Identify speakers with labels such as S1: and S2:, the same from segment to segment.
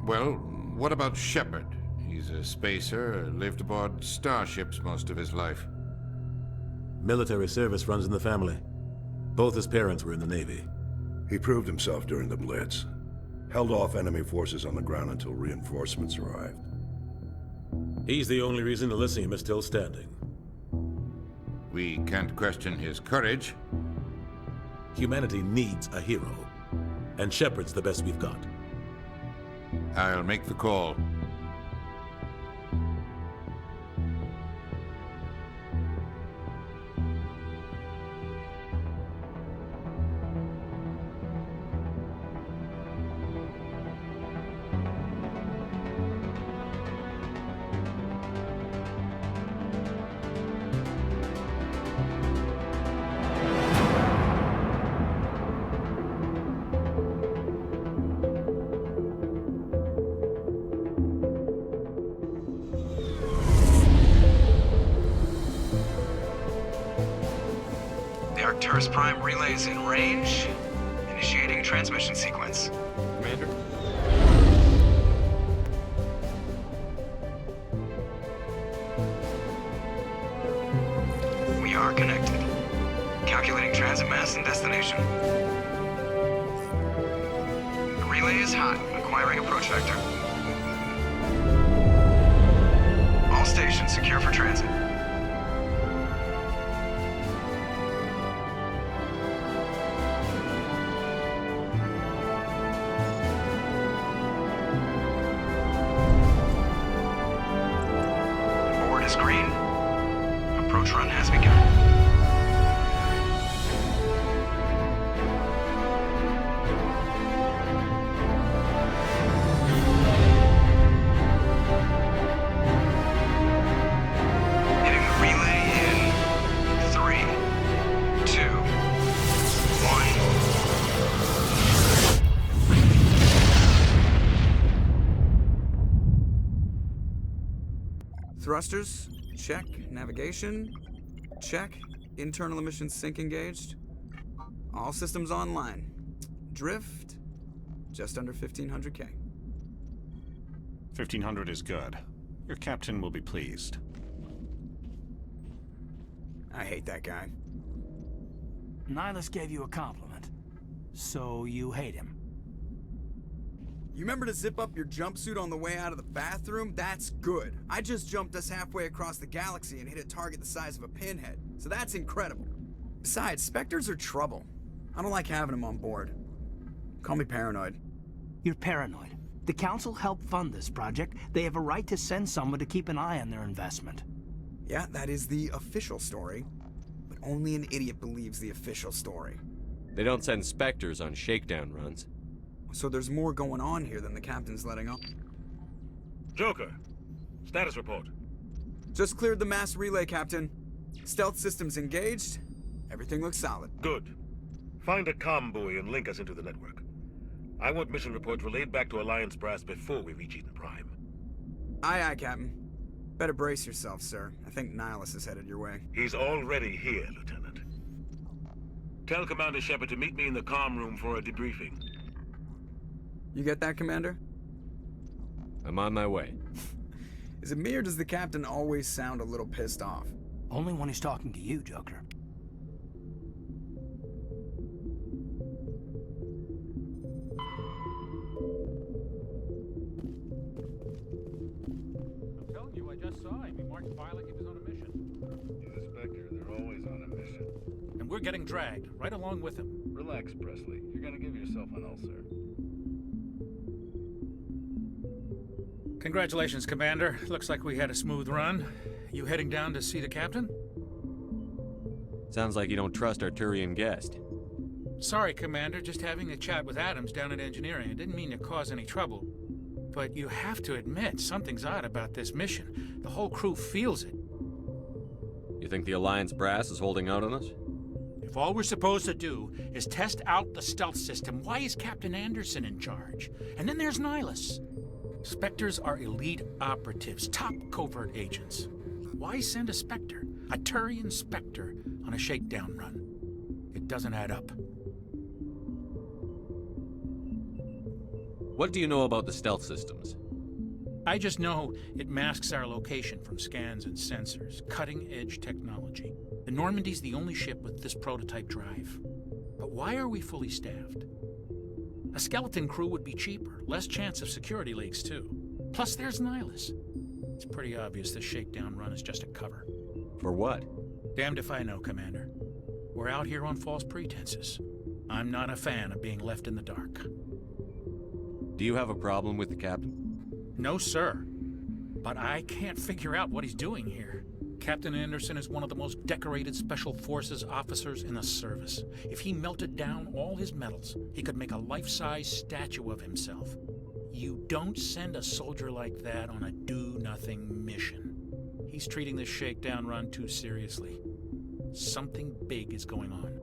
S1: Well, what about Shepard? He's a spacer, lived aboard starships most of his life.
S2: Military service runs in the family. Both his parents were in the Navy.
S3: He proved himself during the Blitz. Held off enemy forces on the ground until reinforcements arrived.
S2: He's the only reason Elysium is still standing.
S1: We can't question his courage.
S2: Humanity needs a hero, and Shepard's the best we've got.
S1: I'll make the call.
S4: Arcturus Prime relays in range. Initiating transmission sequence.
S5: Commander?
S4: We are connected. Calculating transit mass and destination. The relay is hot. Acquiring approach vector. All stations secure for transit.
S6: Thrusters, check. Navigation, check. Internal emissions sync engaged. All systems online. Drift, just under 1,500K.
S5: 1,500 is good. Your captain will be pleased.
S6: I hate that guy.
S7: Nihlus gave you a compliment, so you hate him.
S6: You remember to zip up your jumpsuit on the way out of the bathroom? That's good. I just jumped us halfway across the galaxy and hit a target the size of a pinhead, so that's incredible. Besides, Spectres are trouble. I don't like having them on board. Call me paranoid.
S7: You're paranoid. The Council helped fund this project. They have a right to send someone to keep an eye on their investment.
S6: Yeah, that is the official story. But only an idiot believes the official story.
S8: They don't send Spectres on shakedown runs.
S6: So there's more going on here than the captain's letting on.
S9: Joker, status report.
S6: Just cleared the mass relay, Captain. Stealth systems engaged. Everything looks solid.
S9: Good. Find a comm buoy and link us into the network. I want mission reports relayed back to Alliance Brass before we reach Eden Prime.
S6: Aye, aye, Captain. Better brace yourself, sir. I think Nihlus is headed your way.
S9: He's already here, Lieutenant. Tell Commander Shepard to meet me in the comm room for a debriefing.
S6: You get that, Commander?
S8: I'm on my way.
S6: Is it me or does the Captain always sound a little pissed off?
S7: Only when he's talking to you, Joker.
S10: I'm telling you, I just saw him. He marched by like he was on a mission.
S3: He's a Spectre. They're always on a mission.
S10: And we're getting dragged, right along with him.
S3: Relax, Pressly. You're gonna give yourself an ulcer.
S10: Congratulations, Commander. Looks like we had a smooth run. You heading down to see the captain?
S8: Sounds like you don't trust our Turian guest.
S10: Sorry, Commander. Just having a chat with Adams down at engineering. I didn't mean to cause any trouble. But you have to admit, something's odd about this mission. The whole crew feels it.
S8: You think the Alliance brass is holding out on us?
S10: If all we're supposed to do is test out the stealth system, why is Captain Anderson in charge? And then there's Nihlus. Spectres are elite operatives, top covert agents. Why send a Spectre, a Turian Spectre, on a shakedown run? It doesn't add up.
S8: What do you know about the stealth systems?
S10: I just know it masks our location from scans and sensors. Cutting-edge technology. The Normandy's the only ship with this prototype drive. But why are we fully staffed? A skeleton crew would be cheaper, less chance of security leaks too. Plus there's Nihlus. It's pretty obvious this shakedown run is just a cover.
S8: For what?
S10: Damned if I know, Commander. We're out here on false pretenses. I'm not a fan of being left in the dark.
S8: Do you have a problem with the captain?
S10: No, sir. But I can't figure out what he's doing here. Captain Anderson is one of the most decorated Special Forces officers in the service. If he melted down all his medals, he could make a life-size statue of himself. You don't send a soldier like that on a do-nothing mission. He's treating this shakedown run too seriously. Something big is going on.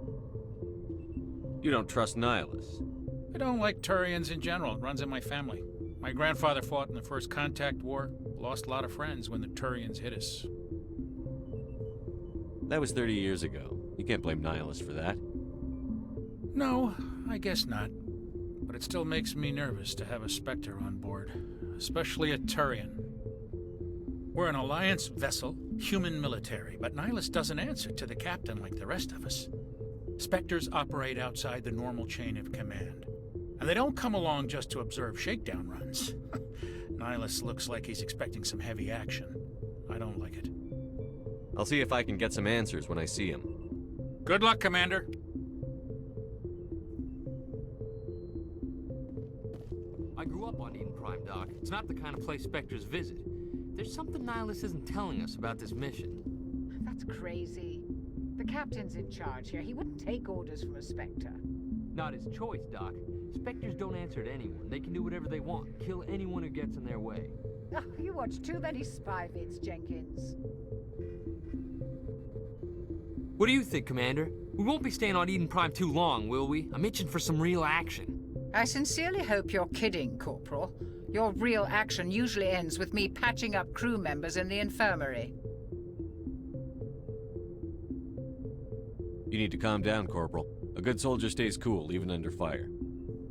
S8: You don't trust Nihlus?
S10: I don't like Turians in general. It runs in my family. My grandfather fought in the First Contact War. Lost a lot of friends when the Turians hit us.
S8: That was 30 years ago. You can't blame Nihlus for that.
S10: No, I guess not. But it still makes me nervous to have a Spectre on board. Especially a Turian. We're an Alliance vessel, human military, but Nihlus doesn't answer to the captain like the rest of us. Spectres operate outside the normal chain of command. And they don't come along just to observe shakedown runs. Nihlus looks like he's expecting some heavy action. I don't like it.
S8: I'll see if I can get some answers when I see him.
S10: Good luck, Commander.
S11: I grew up on Eden Prime, Doc. It's not the kind of place Spectres visit. There's something Nihlus isn't telling us about this mission.
S12: That's crazy. The captain's in charge here. He wouldn't take orders from a Spectre.
S11: Not his choice, Doc. Spectres don't answer to anyone. They can do whatever they want. Kill anyone who gets in their way.
S12: Oh, you watch too many spy vids, Jenkins.
S11: What do you think, Commander? We won't be staying on Eden Prime too long, will we? I'm itching for some real action.
S12: I sincerely hope you're kidding, Corporal. Your real action usually ends with me patching up crew members in the infirmary.
S8: You need to calm down, Corporal. A good soldier stays cool, even under fire.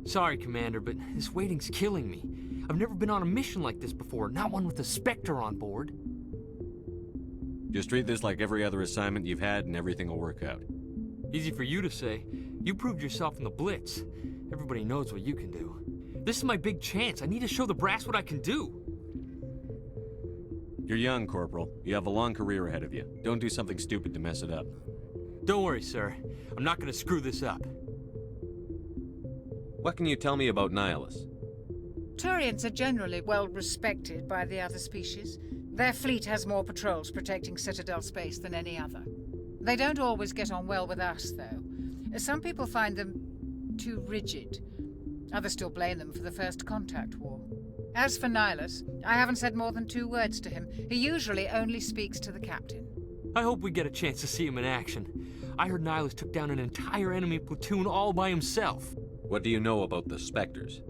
S11: Sorry, Commander, but this waiting's killing me. I've never been on a mission like this before, not one with a Spectre on board.
S8: Just treat this like every other assignment you've had and everything will work out.
S11: Easy for you to say. You proved yourself in the Blitz. Everybody knows what you can do. This is my big chance. I need to show the brass what I can do.
S8: You're young, Corporal. You have a long career ahead of you. Don't do something stupid to mess it up.
S11: Don't worry, sir. I'm not gonna screw this up.
S8: What can you tell me about Nihlus?
S12: Turians are generally well respected by the other species. Their fleet has more patrols protecting Citadel space than any other. They don't always get on well with us, though. Some people find them too rigid. Others still blame them for the First Contact War. As for Nihlus, I haven't said more than 2 words to him. He usually only speaks to the captain.
S11: I hope we get a chance to see him in action. I heard Nihlus took down an entire enemy platoon all by himself.
S8: What do you know about the Spectres?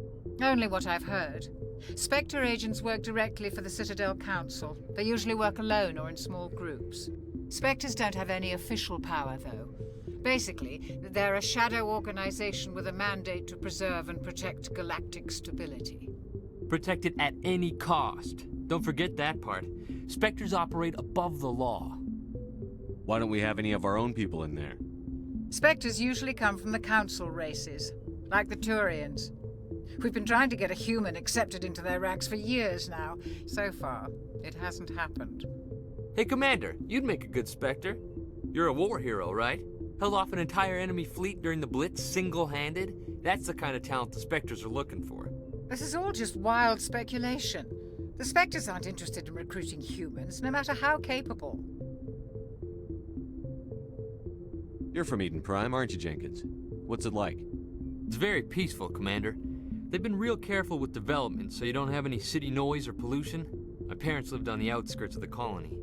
S12: Only what I've heard. Spectre agents work directly for the Citadel Council. They usually work alone or in small groups. Spectres don't have any official power, though. Basically, they're a shadow organization with a mandate to preserve and protect galactic stability.
S11: Protect it at any cost. Don't forget that part. Spectres operate above the law.
S8: Why don't we have any of our own people in there?
S12: Spectres usually come from the Council races, like the Turians. We've been trying to get a human accepted into their ranks for years now. So far, it hasn't happened.
S11: Hey, Commander, you'd make a good Spectre. You're a war hero, right? Held off an entire enemy fleet during the Blitz single-handed? That's the kind of talent the Spectres are looking for.
S12: This is all just wild speculation. The Spectres aren't interested in recruiting humans, no matter how capable.
S8: You're from Eden Prime, aren't you, Jenkins? What's it like?
S11: It's very peaceful, Commander. They've been real careful with development, so you don't have any city noise or pollution. My parents lived on the outskirts of the colony.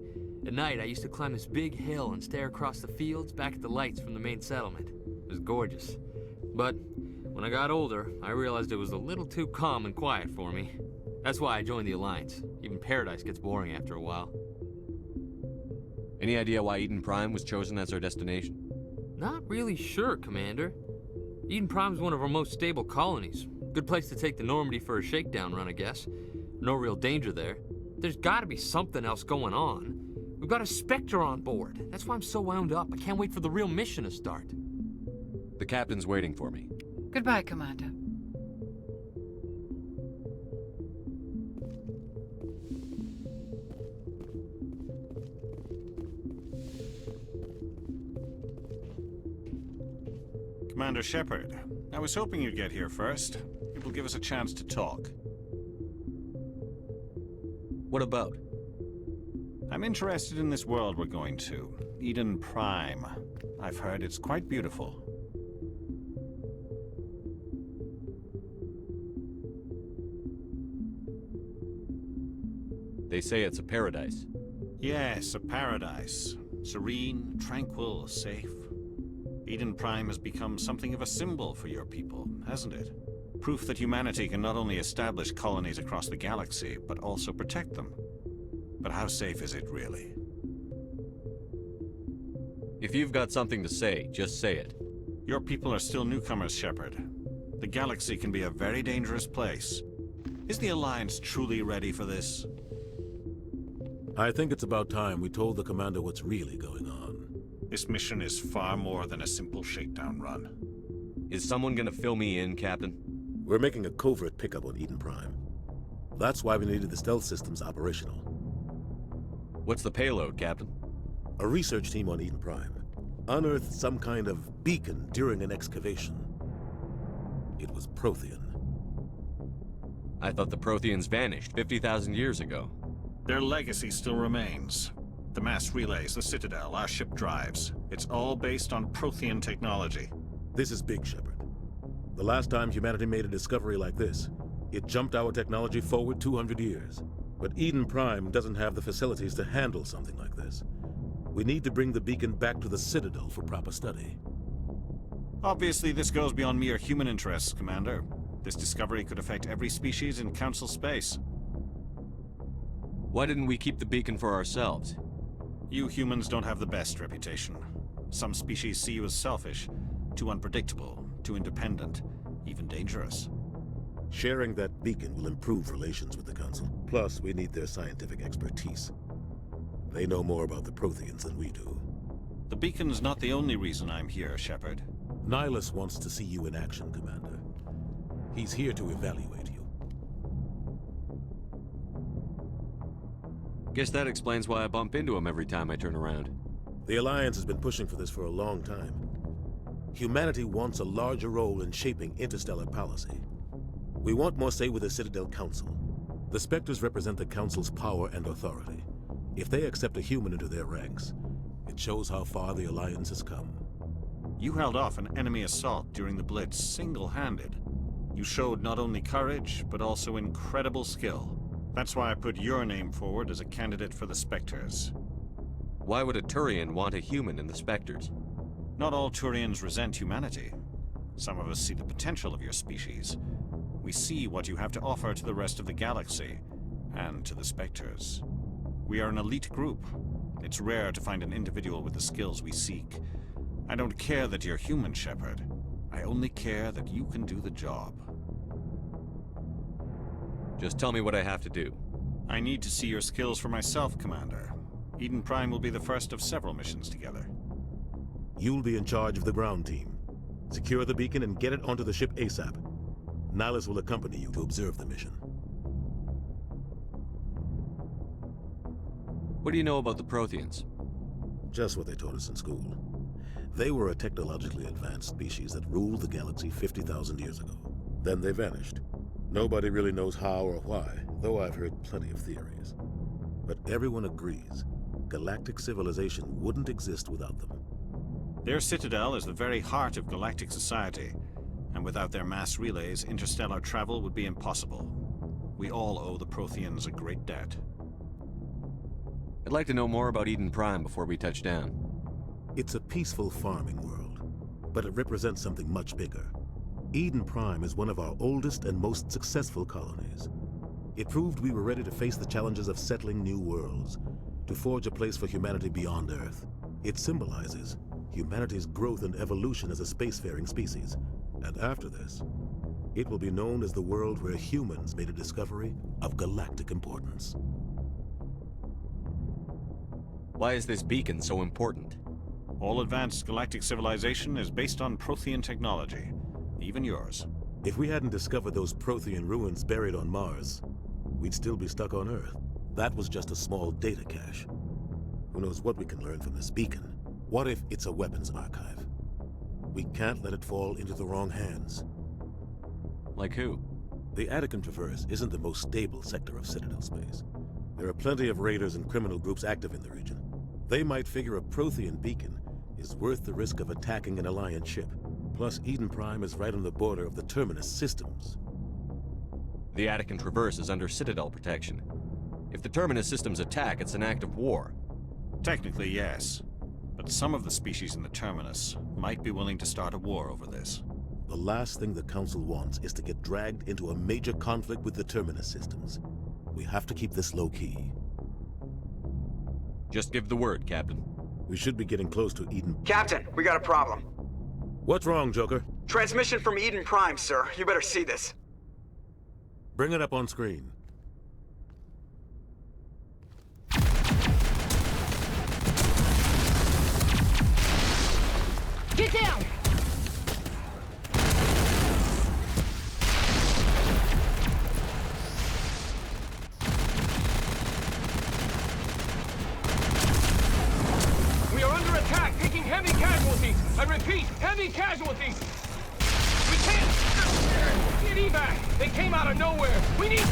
S11: At night, I used to climb this big hill and stare across the fields back at the lights from the main settlement. It was gorgeous. But when I got older, I realized it was a little too calm and quiet for me. That's why I joined the Alliance. Even Paradise gets boring after a while.
S8: Any idea why Eden Prime was chosen as our destination?
S11: Not really sure, Commander. Eden Prime's one of our most stable colonies. Good place to take the Normandy for a shakedown run, I guess. No real danger there. There's gotta be something else going on. We've got a Spectre on board. That's why I'm so wound up. I can't wait for the real mission to start.
S8: The captain's waiting for me.
S12: Goodbye, Commander.
S5: Commander Shepard, I was hoping you'd get here first. It will give us a chance to talk.
S8: What about?
S5: I'm interested in this world we're going to, Eden Prime. I've heard it's quite beautiful.
S8: They say it's a paradise.
S5: Yes, a paradise. Serene, tranquil, safe. Eden Prime has become something of a symbol for your people, hasn't it? Proof that humanity can not only establish colonies across the galaxy, but also protect them. But how safe is it, really?
S8: If you've got something to say, just say it.
S5: Your people are still newcomers, Shepard. The galaxy can be a very dangerous place. Is the Alliance truly ready for this?
S2: I think it's about time we told the commander what's really going on.
S5: This mission is far more than a simple shakedown run.
S8: Is someone gonna fill me in, Captain?
S2: We're making a covert pickup on Eden Prime. That's why we needed the stealth systems operational.
S8: What's the payload, Captain?
S2: A research team on Eden Prime unearthed some kind of beacon during an excavation. It was Prothean.
S8: I thought the Protheans vanished 50,000 years ago.
S5: Their legacy still remains. The mass relays, the Citadel, our ship drives. It's all based on Prothean technology.
S2: This is big, Shepard. The last time humanity made a discovery like this, it jumped our technology forward 200 years. But Eden Prime doesn't have the facilities to handle something like this. We need to bring the beacon back to the Citadel for proper study.
S5: Obviously, this goes beyond mere human interests, Commander. This discovery could affect every species in Council space.
S8: Why didn't we keep the beacon for ourselves?
S5: You humans don't have the best reputation. Some species see you as selfish, too unpredictable, too independent, even dangerous.
S2: Sharing that beacon will improve relations with the Council. Plus, we need their scientific expertise. They know more about the Protheans than we do.
S5: The beacon's not the only reason I'm here, Shepard.
S2: Nihlus wants to see you in action, Commander. He's here to evaluate you.
S8: Guess that explains why I bump into him every time I turn around.
S2: The Alliance has been pushing for this for a long time. Humanity wants a larger role in shaping interstellar policy. We want more say with the Citadel Council. The Spectres represent the Council's power and authority. If they accept a human into their ranks, it shows how far the Alliance has come.
S5: You held off an enemy assault during the Blitz single-handed. You showed not only courage, but also incredible skill. That's why I put your name forward as a candidate for the Spectres.
S8: Why would a Turian want a human in the Spectres?
S5: Not all Turians resent humanity. Some of us see the potential of your species. We see what you have to offer to the rest of the galaxy, and to the Spectres. We are an elite group. It's rare to find an individual with the skills we seek. I don't care that you're human, Shepard. I only care that you can do the job.
S8: Just tell me what I have to do.
S5: I need to see your skills for myself, Commander. Eden Prime will be the first of several missions together.
S2: You'll be in charge of the ground team. Secure the beacon and get it onto the ship ASAP. Nihlus will accompany you to observe the mission.
S8: What do you know about the Protheans?
S2: Just what they taught us in school. They were a technologically advanced species that ruled the galaxy 50,000 years ago. Then they vanished. Nobody really knows how or why, though I've heard plenty of theories. But everyone agrees, galactic civilization wouldn't exist without them.
S5: Their Citadel is the very heart of galactic society, and without their mass relays, interstellar travel would be impossible. We all owe the Protheans a great debt.
S8: I'd like to know more about Eden Prime before we touch down.
S2: It's a peaceful farming world, but it represents something much bigger. Eden Prime is one of our oldest and most successful colonies. It proved we were ready to face the challenges of settling new worlds, to forge a place for humanity beyond Earth. It symbolizes humanity's growth and evolution as a spacefaring species. And after this, It will be known as the world where humans made a discovery of galactic importance.
S8: Why is this beacon so important?
S5: All advanced galactic civilization is based on Prothean technology, even yours.
S2: If we hadn't discovered those Prothean ruins buried on Mars, we'd still be stuck on Earth. That was just a small data cache. Who knows what we can learn from this beacon? What if it's a weapons archive? We can't let it fall into the wrong hands.
S8: Like who?
S2: The Attican Traverse isn't the most stable sector of Citadel space. There are plenty of raiders and criminal groups active in the region. They might figure a Prothean beacon is worth the risk of attacking an Alliance ship. Plus, Eden Prime is right on the border of the Terminus systems.
S8: The Attican Traverse is under Citadel protection. If the Terminus systems attack, it's an act of war.
S5: Technically, yes. But some of the species in the Terminus might be willing to start a war over this.
S2: The last thing the Council wants is to get dragged into a major conflict with the Terminus systems. We have to keep this low-key.
S8: Just give the word, Captain.
S2: We should be getting close to Eden.
S6: Captain, we got a problem.
S2: What's wrong, Joker?
S6: Transmission from Eden Prime, sir. You better see this.
S2: Bring it up on screen.
S13: Get down!
S14: We are under attack, taking heavy casualties. I repeat, heavy casualties. We can't get evac. They came out of nowhere. We need...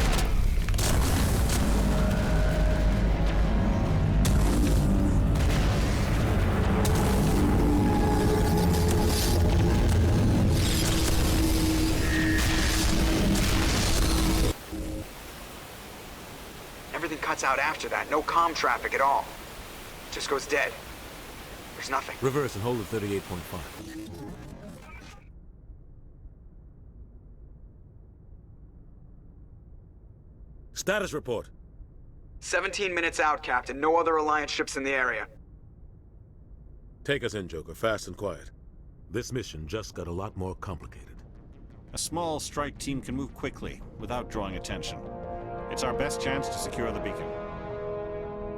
S6: Everything cuts out after that. No comm traffic at all. Just goes dead. There's nothing.
S2: Reverse and hold at 38.5. Status report.
S6: 17 minutes out, Captain. No other Alliance ships in the area.
S2: Take us in, Joker, fast and quiet. This mission just got a lot more complicated.
S5: A small strike team can move quickly, without drawing attention. It's our best chance to secure the beacon.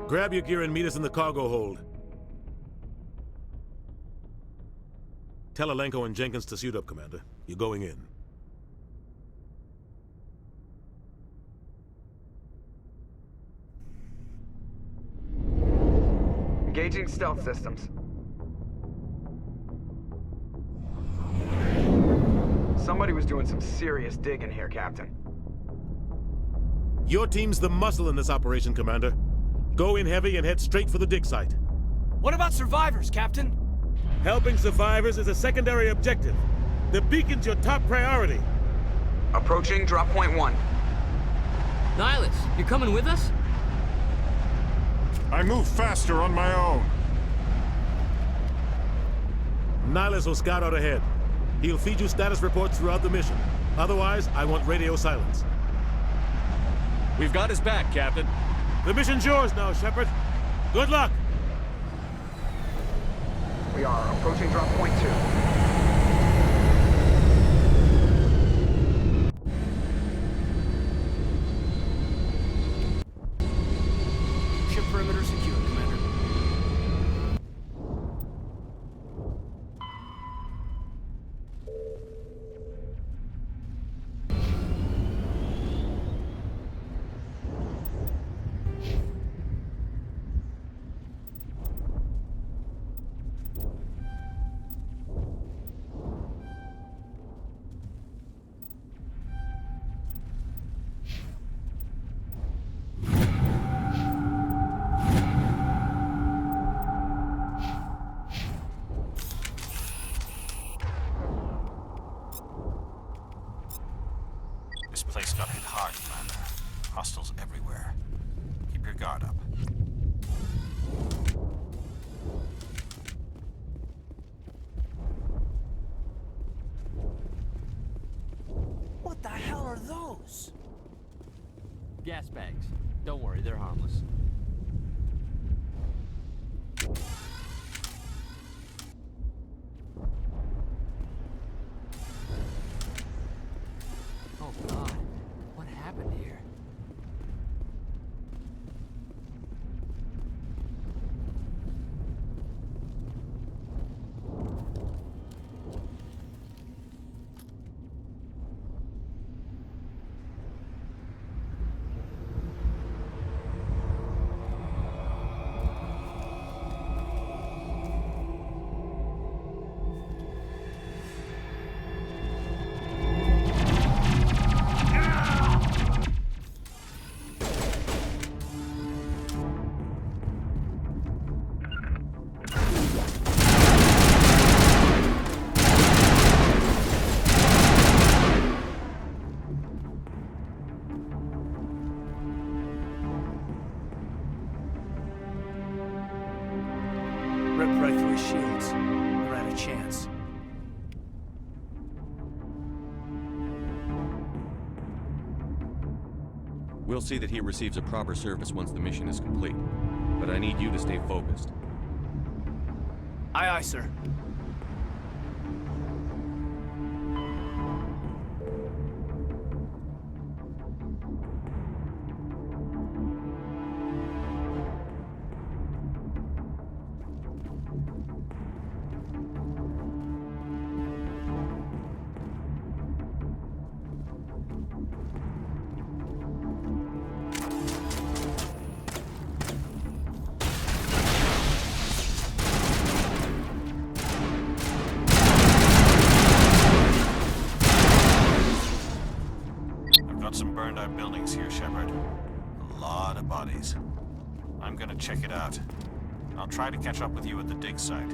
S2: Grab your gear and meet us in the cargo hold. Tell Alenko and Jenkins to suit up, Commander. You're going in.
S6: Engaging stealth systems. Somebody was doing some serious digging here, Captain.
S2: Your team's the muscle in this operation, Commander. Go in heavy and head straight for the dig site.
S14: What about survivors, Captain?
S2: Helping survivors is a secondary objective. The beacon's your top priority.
S6: Approaching drop point 1.
S11: Nihlus, you coming with us?
S1: I move faster on my own.
S2: Nihlus will scout out ahead. He'll feed you status reports throughout the mission. Otherwise, I want radio silence.
S8: We've got his back, Captain.
S2: The mission's yours now, Shepard. Good luck!
S6: We are approaching drop point 2.
S10: Ship perimeter secure, Commander.
S5: This place got hit hard, Commander. Hostiles everywhere. Keep your guard up.
S14: What the hell are those?
S11: Gas bags. Don't worry, they're harmless.
S8: We'll see that he receives a proper service once the mission is complete. But I need you to stay focused.
S7: Aye, aye, sir.
S5: Some burned out buildings here, Shepard. A lot of bodies. I'm gonna check it out. I'll try to catch up with you at the dig site.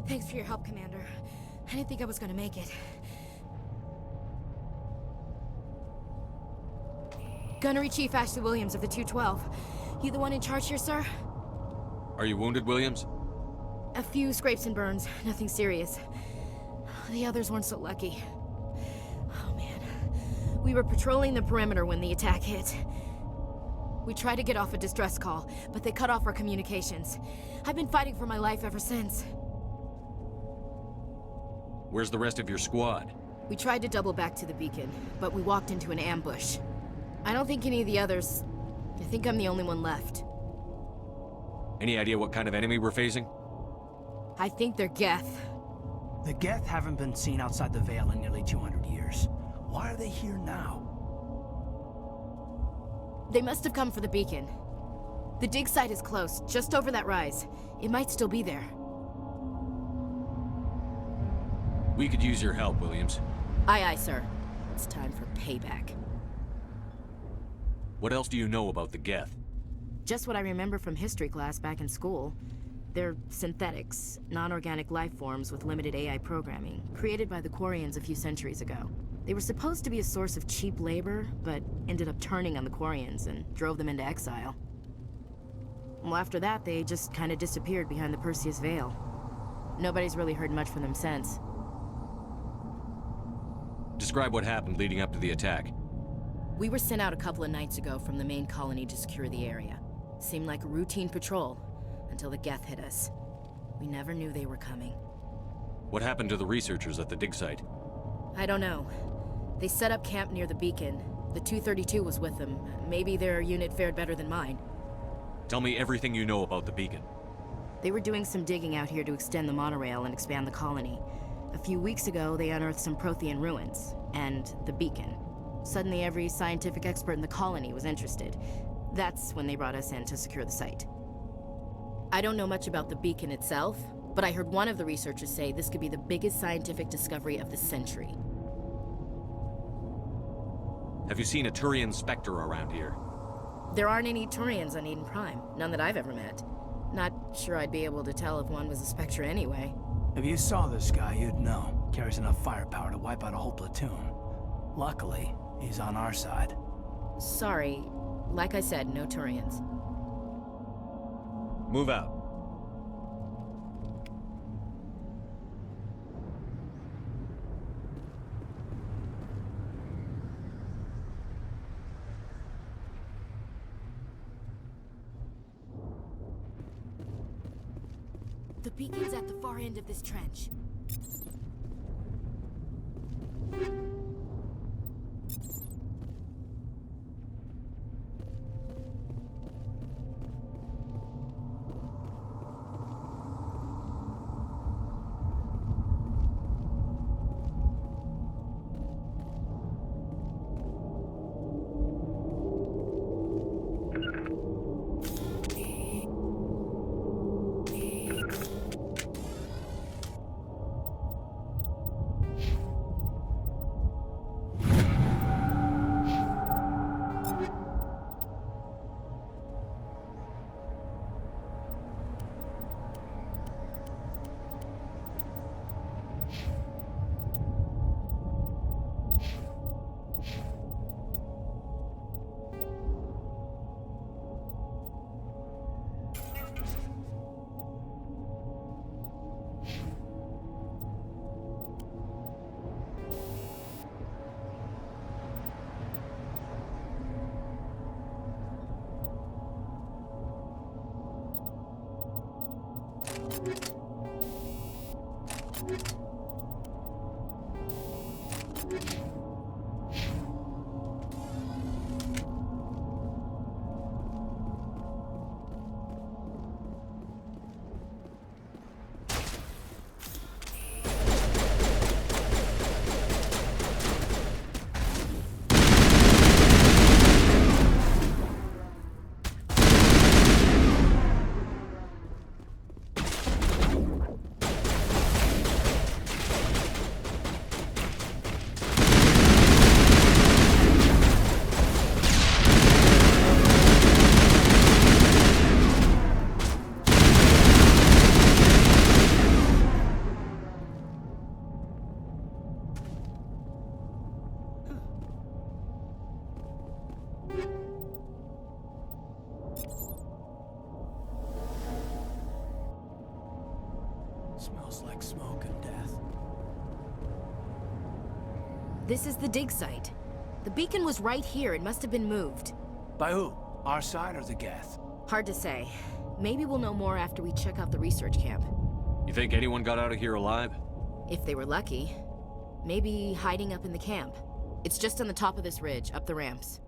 S13: Thanks for your help, Commander. I didn't think I was gonna make it. Gunnery Chief Ashley Williams of the 212. You the one in charge here, sir?
S8: Are you wounded, Williams?
S13: A few scrapes and burns, nothing serious. The others weren't so lucky. Oh man. We were patrolling the perimeter when the attack hit. We tried to get off a distress call, but they cut off our communications. I've been fighting for my life ever since.
S8: Where's the rest of your squad?
S13: We tried to double back to the beacon, but we walked into an ambush. I don't think any of the others... I think I'm the only one left.
S8: Any idea what kind of enemy we're facing?
S13: I think they're Geth.
S7: The Geth haven't been seen outside the Veil in nearly 200 years. Why are they here now?
S13: They must have come for the beacon. The dig site is close, just over that rise. It might still be there.
S8: We could use your help, Williams.
S13: Aye, aye, sir. It's time for payback.
S8: What else do you know about the Geth?
S13: Just what I remember from history class back in school. They're synthetics, non-organic life forms with limited AI programming, created by the Quarians a few centuries ago. They were supposed to be a source of cheap labor, but ended up turning on the Quarians and drove them into exile. Well, after that, they just kind of disappeared behind the Perseus Veil. Nobody's really heard much from them since.
S8: Describe what happened leading up to the attack.
S13: We were sent out a couple of nights ago from the main colony to secure the area. Seemed like a routine patrol, until the Geth hit us. We never knew they were coming.
S8: What happened to the researchers at the dig site?
S13: I don't know. They set up camp near the beacon. The 232 was with them. Maybe their unit fared better than mine.
S8: Tell me everything you know about the beacon.
S13: They were doing some digging out here to extend the monorail and expand the colony. A few weeks ago, they unearthed some Prothean ruins, and the beacon. Suddenly, every scientific expert in the colony was interested. That's when they brought us in to secure the site. I don't know much about the beacon itself, but I heard one of the researchers say this could be the biggest scientific discovery of the century.
S8: Have you seen a Turian Spectre around here?
S13: There aren't any Turians on Eden Prime, none that I've ever met. Not sure I'd be able to tell if one was a Spectre anyway.
S7: If you saw this guy, you'd know. Carries enough firepower to wipe out a whole platoon. Luckily, he's on our side.
S13: Sorry. Like I said, no Turians.
S8: Move out.
S13: The beacon's at the far end of this trench.
S7: Smells like smoke and death.
S13: This is the dig site. The beacon was right here. It must have been moved.
S7: By who? Our side or the Geth?
S13: Hard to say. Maybe we'll know more after we check out the research camp.
S8: You think anyone got out of here alive?
S13: If they were lucky. Maybe hiding up in the camp. It's just on the top of this ridge, up the ramps.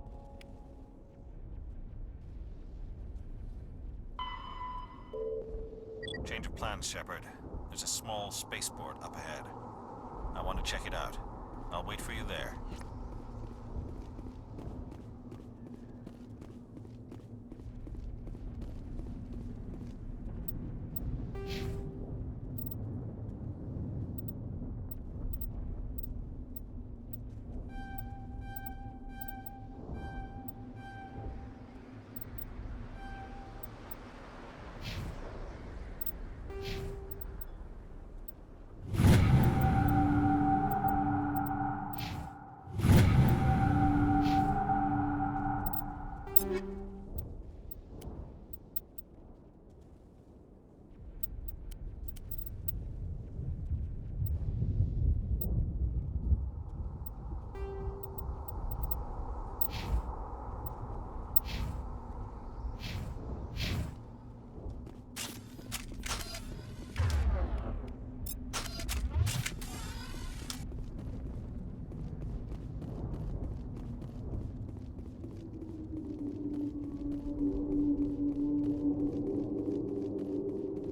S5: Change of plans, Shepard. There's a small spaceport up ahead. I want to check it out. I'll wait for you there.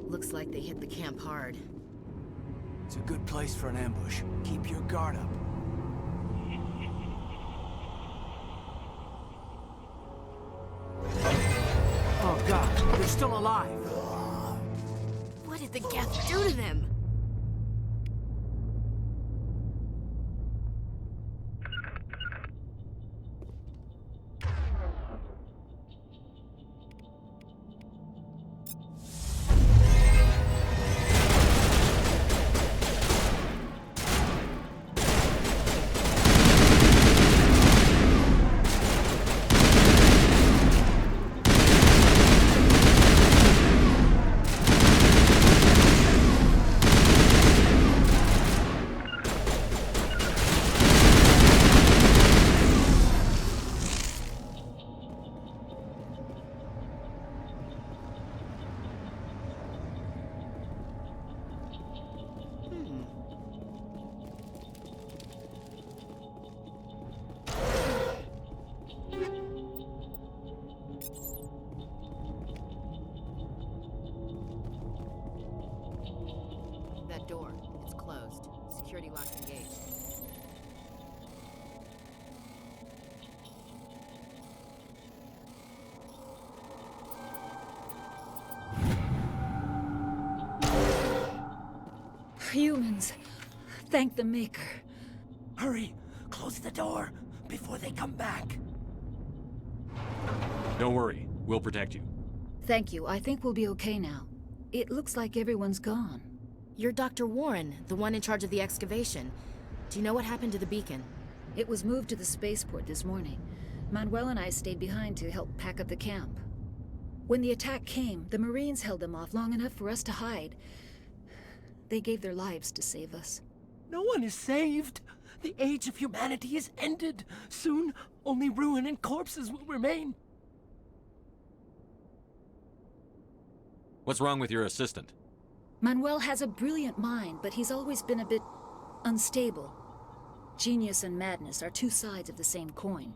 S13: Looks like they hit the camp hard.
S7: It's a good place for an ambush. Keep your guard up. Oh god, they're still alive!
S13: What did the Geth do to them? security locks engaged.
S15: Humans. Thank the Maker.
S7: Hurry! Close the door before they come back.
S8: Don't worry. We'll protect you.
S15: Thank you. I think we'll be okay now. It looks like everyone's gone.
S13: You're Dr. Warren, the one in charge of the excavation. Do you know what happened to the beacon?
S15: It was moved to the spaceport this morning. Manuel and I stayed behind to help pack up the camp. When the attack came, the Marines held them off long enough for us to hide. They gave their lives to save us.
S7: No one is saved. The age of humanity is ended. Soon, only ruin and corpses will remain.
S8: What's wrong with your assistant?
S15: Manuel has a brilliant mind, but he's always been a bit unstable. Genius and madness are two sides of the same coin.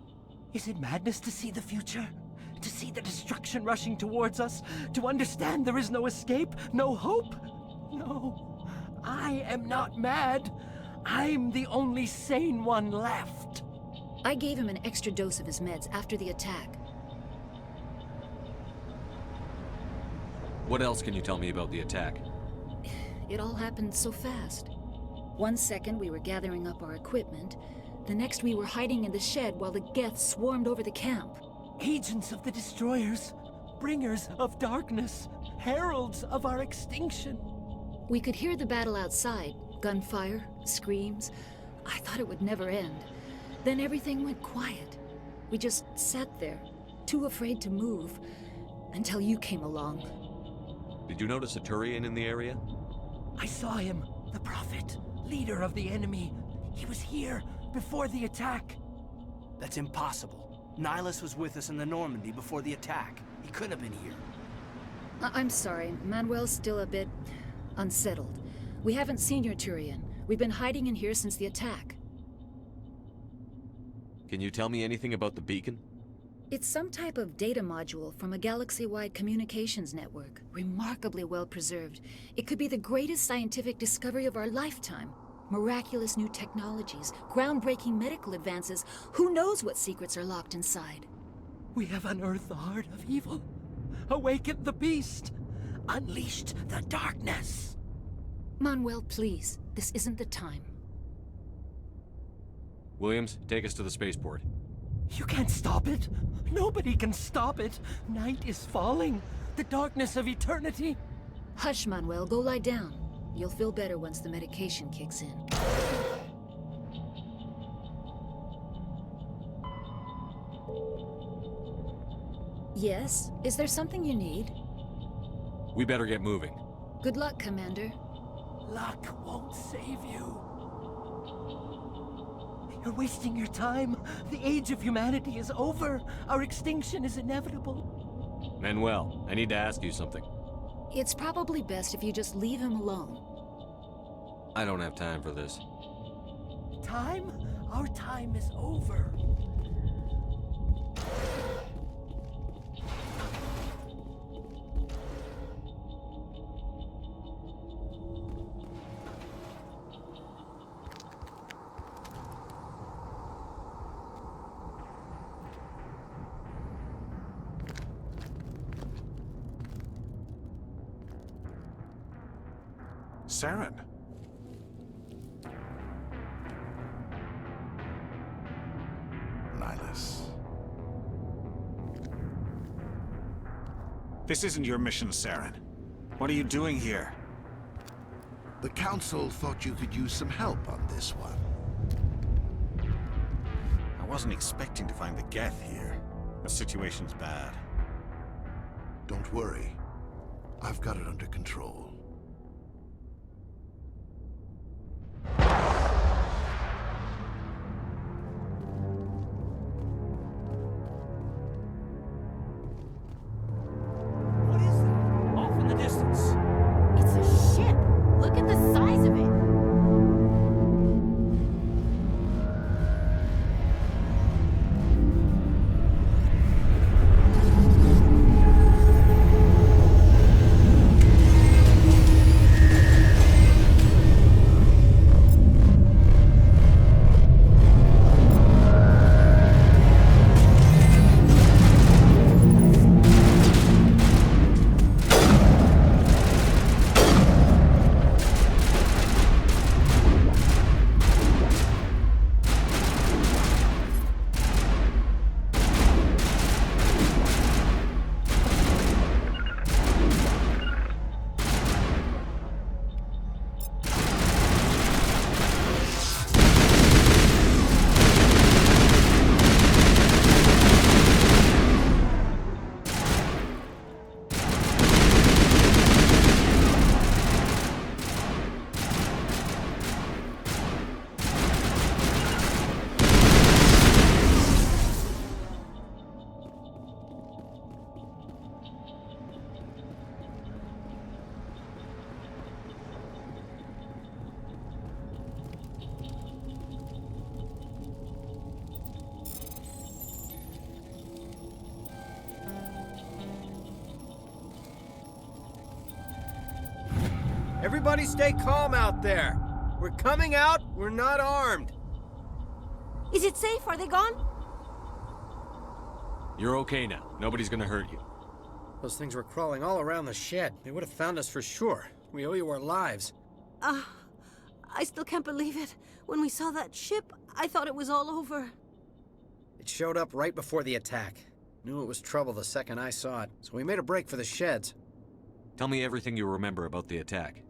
S7: Is it madness to see the future? To see the destruction rushing towards us? To understand there is no escape? No hope? No. I am not mad. I'm the only sane one left.
S15: I gave him an extra dose of his meds after the attack.
S8: What else can you tell me about the attack?
S15: It all happened so fast. 1 second we were gathering up our equipment. The next we were hiding in the shed while the Geth swarmed over the camp.
S7: Agents of the destroyers. Bringers of darkness. Heralds of our extinction.
S15: We could hear the battle outside. Gunfire, screams. I thought it would never end. Then everything went quiet. We just sat there, too afraid to move, until you came along.
S8: Did you notice a Turian in the area?
S7: I saw him, the Prophet, leader of the enemy. He was here before the attack.
S16: That's impossible. Nihlus was with us in the Normandy before the attack. He couldn't have been here.
S15: I'm sorry, Manuel's still a bit unsettled. We haven't seen your Turian. We've been hiding in here since the attack.
S8: Can you tell me anything about the beacon?
S15: It's some type of data module from a galaxy-wide communications network. Remarkably well preserved. It could be the greatest scientific discovery of our lifetime. Miraculous new technologies, groundbreaking medical advances. Who knows what secrets are locked inside?
S7: We have unearthed the heart of evil. Awakened the beast. Unleashed the darkness.
S15: Manuel, please. This isn't the time.
S8: Williams, take us to the spaceport.
S7: You can't stop it. Nobody can stop it. Night is falling. The darkness of eternity.
S15: Hush, Manuel. Go lie down. You'll feel better once the medication kicks in. Yes? Is there something you need?
S8: We better get moving.
S15: Good luck, Commander.
S7: Luck won't save you. You're wasting your time. The age of humanity is over. Our extinction is inevitable.
S8: Manuel, I need to ask you something.
S15: It's probably best if you just leave him alone.
S8: I don't have time for this.
S7: Time? Our time is over.
S1: Saren. Nihlus.
S5: This isn't your mission, Saren. What are you doing here?
S17: The Council thought you could use some help on this one.
S5: I wasn't expecting to find the Geth here. The situation's bad.
S17: Don't worry. I've got it under control.
S18: Everybody stay calm out there. We're coming out, we're not armed.
S19: Is it safe? Are they gone?
S8: You're okay now. Nobody's gonna hurt you.
S18: Those things were crawling all around the shed. They would have found us for sure. We owe you our lives.
S19: I still can't believe it. When we saw that ship, I thought it was all over.
S18: It showed up right before the attack. Knew it was trouble the second I saw it, so we made a break for the sheds.
S8: Tell me everything you remember about the attack.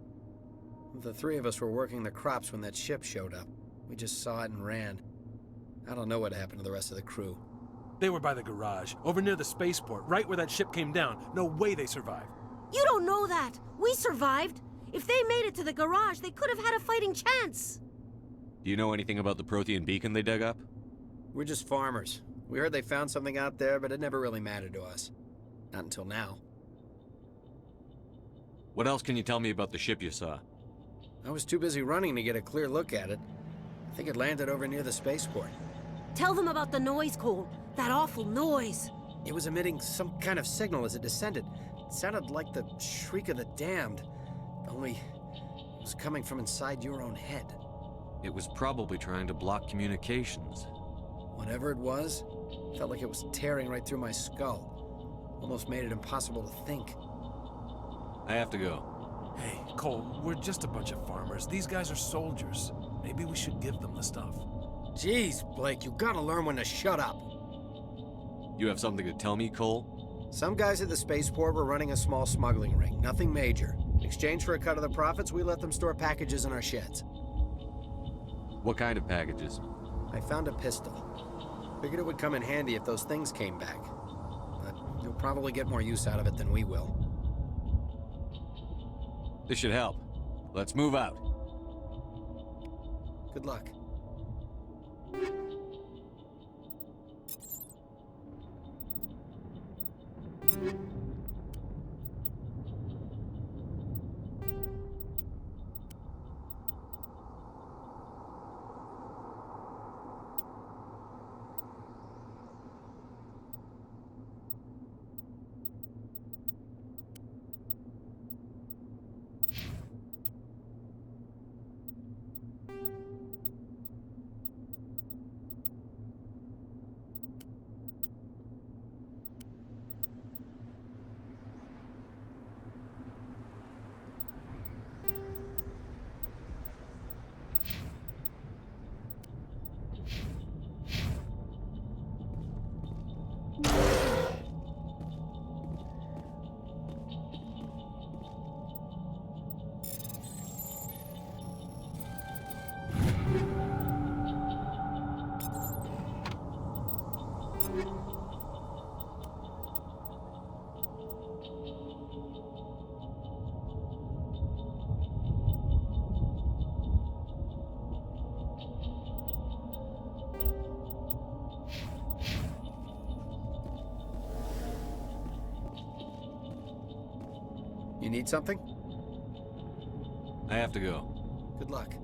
S18: The three of us were working the crops when that ship showed up. We just saw it and ran. I don't know what happened to the rest of the crew.
S20: They were by the garage, over near the spaceport, right where that ship came down. No way they survived.
S19: You don't know that. We survived. If they made it to the garage, they could have had a fighting chance.
S8: Do you know anything about the Prothean Beacon they dug up?
S18: We're just farmers. We heard they found something out there, but it never really mattered to us. Not until now.
S8: What else can you tell me about the ship you saw?
S18: I was too busy running to get a clear look at it. I think it landed over near the spaceport.
S19: Tell them about the noise, Cole. That awful noise.
S18: It was emitting some kind of signal as it descended. It sounded like the shriek of the damned. Only it was coming from inside your own head.
S8: It was probably trying to block communications.
S18: Whatever it was, felt like it was tearing right through my skull. Almost made it impossible to think.
S8: I have to go.
S20: Hey, Cole, we're just a bunch of farmers. These guys are soldiers. Maybe we should give them the stuff.
S18: Jeez, Blake, you gotta learn when to shut up.
S8: You have something to tell me, Cole?
S18: Some guys at the spaceport were running a small smuggling ring, nothing major. In exchange for a cut of the profits, we let them store packages in our sheds.
S8: What kind of packages?
S18: I found a pistol. Figured it would come in handy if those things came back. But you'll probably get more use out of it than we will.
S8: This should help. Let's move out.
S18: Good luck. You need something?
S8: I have to go.
S18: Good luck.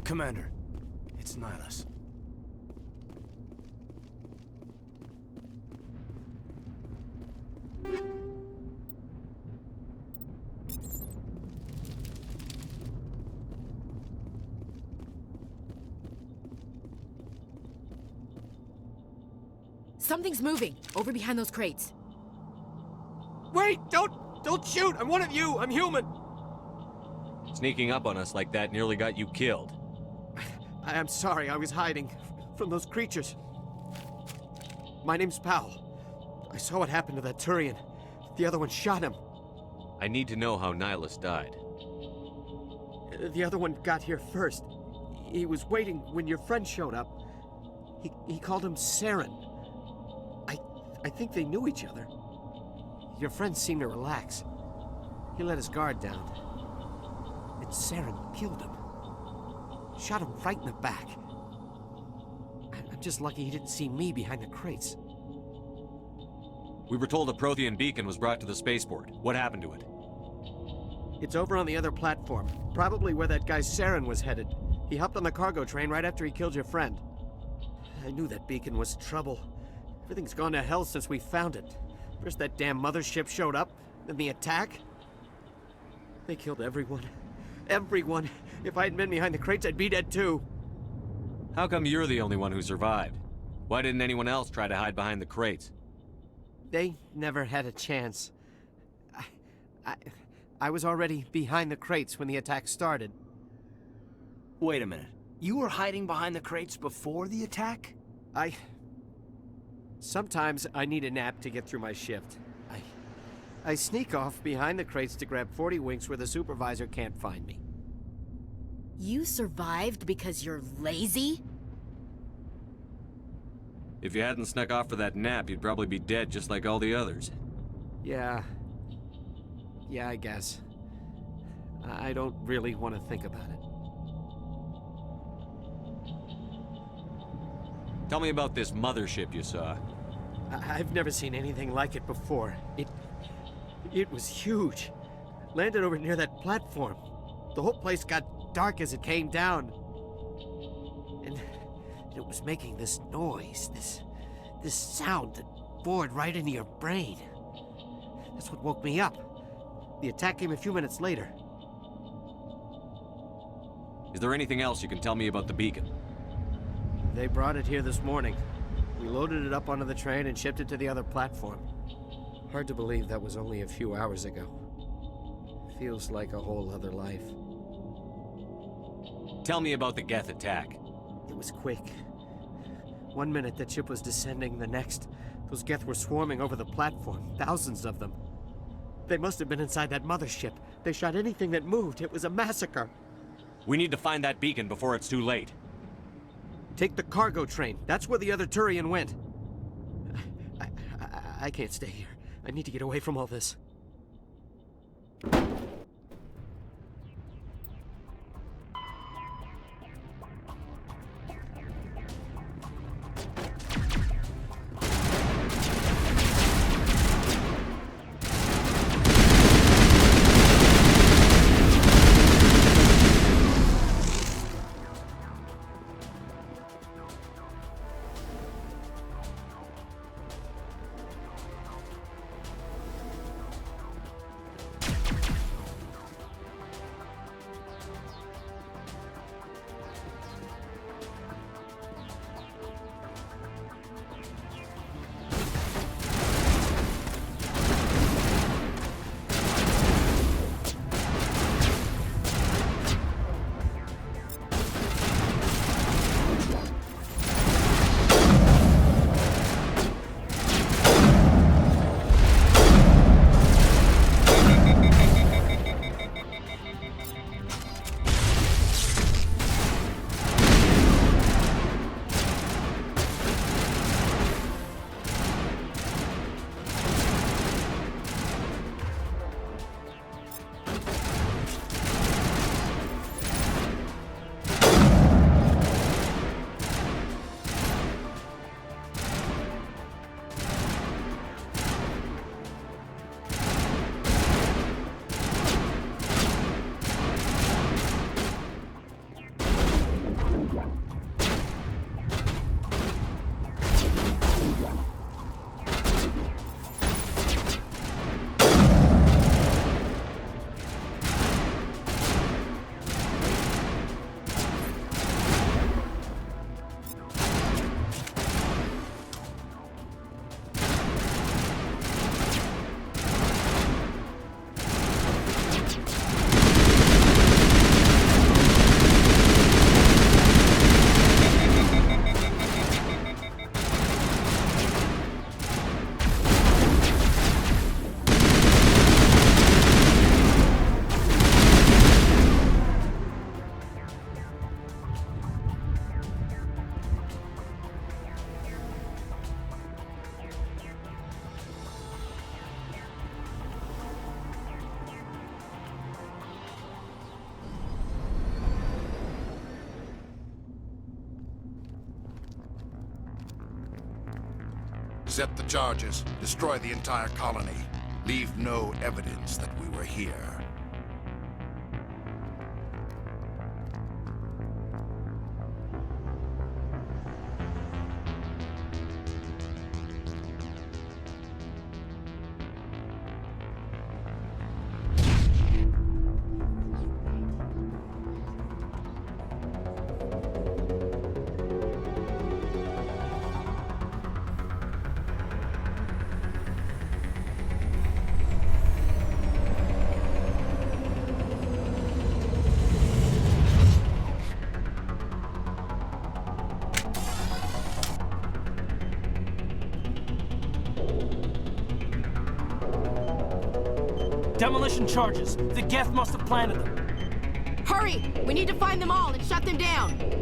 S16: Commander, it's Nihlus.
S13: Something's moving, over behind those crates.
S7: Wait! Don't shoot! I'm one of you! I'm human!
S8: Sneaking up on us like that nearly got you killed.
S7: I'm sorry, I was hiding from those creatures. My name's Powell. I saw what happened to that Turian. The other one shot him.
S8: I need to know how Nihlus died.
S7: The other one got here first. He was waiting when your friend showed up. He called him Saren. I think they knew each other. Your friend seemed to relax. He let his guard down. And Saren killed him. Shot him right in the back. I'm just lucky he didn't see me behind the crates.
S8: We were told a Prothean Beacon was brought to the spaceport. What happened to it?
S7: It's over on the other platform. Probably where that guy Saren was headed. He hopped on the cargo train right after he killed your friend. I knew that beacon was trouble. Everything's gone to hell since we found it. First that damn mothership showed up, then the attack. They killed everyone. Everyone. If I hadn't been behind the crates, I'd be dead too.
S8: How come you're the only one who survived? Why didn't anyone else try to hide behind the crates?
S7: They never had a chance. I was already behind the crates when the attack started.
S16: Wait a minute. You were hiding behind the crates before the attack?
S7: Sometimes I need a nap to get through my shift. I sneak off behind the crates to grab 40 winks where the supervisor can't find me.
S19: You survived because you're lazy?
S8: If you hadn't snuck off for that nap, you'd probably be dead just like all the others.
S7: Yeah, I guess. I don't really want to think about it.
S8: Tell me about this mothership you saw.
S7: I've never seen anything like it before. It was huge. Landed over near that platform. The whole place got dark as it came down. And it was making this noise, this sound that bored right into your brain. That's what woke me up. The attack came a few minutes later.
S8: Is there anything else you can tell me about the beacon?
S7: They brought it here this morning. We loaded it up onto the train and shipped it to the other platform. Hard to believe that was only a few hours ago. Feels like a whole other life.
S8: Tell me about the Geth attack.
S7: It was quick. 1 minute that ship was descending, the next, those Geth were swarming over the platform, thousands of them. They must have been inside that mothership. They shot anything that moved. It was a massacre.
S8: We need to find that beacon before it's too late.
S7: Take the cargo train. That's where the other Turian went. I can't stay here. I need to get away from all this.
S17: Accept the charges. Destroy the entire colony. Leave no evidence that we were here.
S14: Demolition charges. The Geth must have planted them.
S13: Hurry! We need to find them all and shut them down!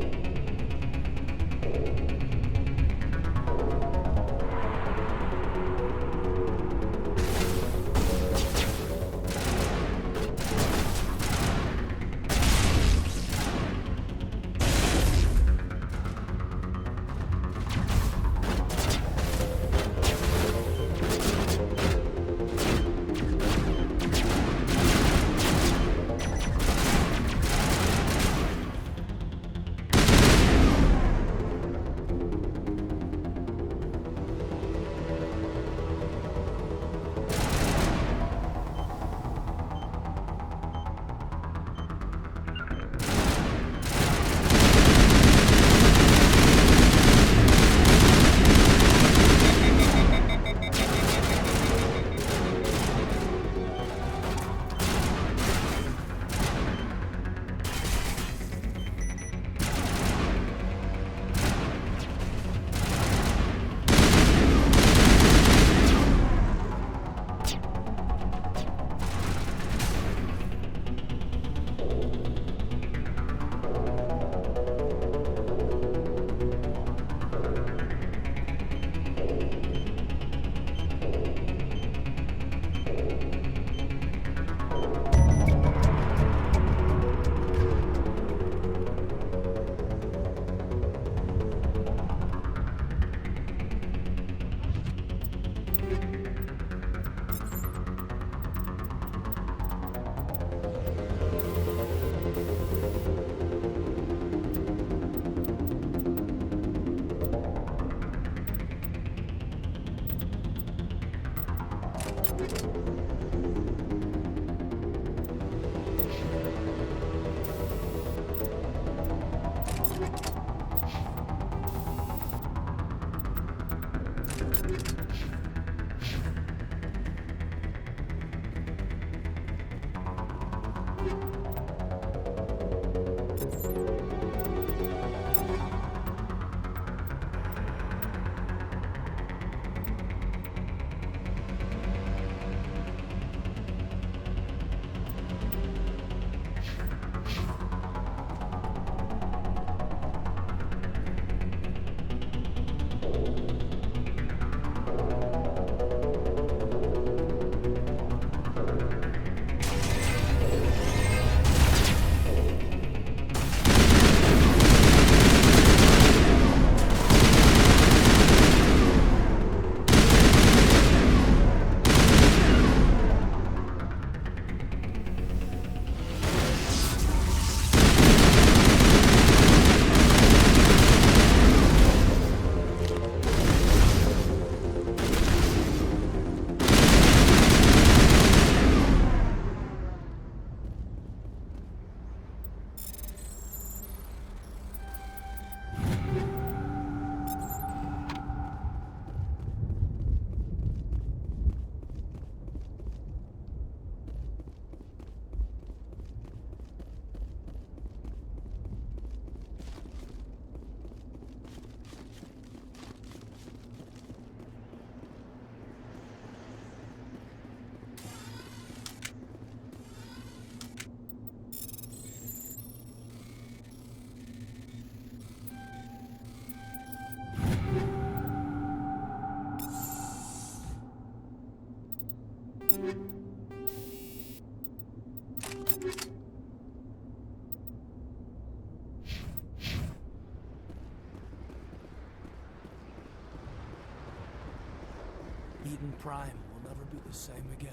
S16: Eden Prime will never be the same again.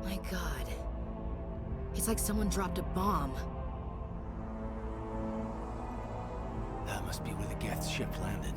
S13: My God. It's like someone dropped a bomb.
S16: That must be where the Geth ship landed.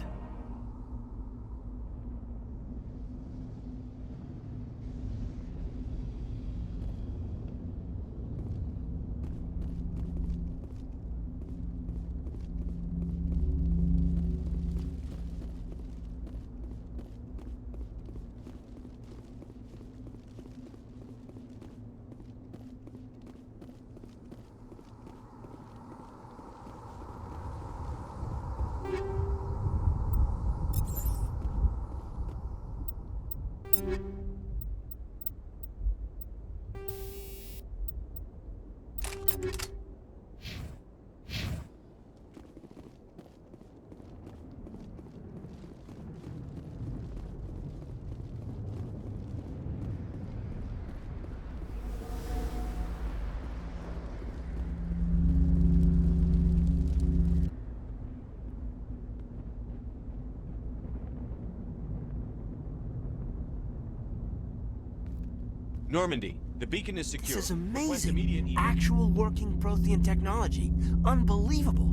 S8: Normandy, the beacon is secure.
S16: This is amazing. Actual working Prothean technology. Unbelievable.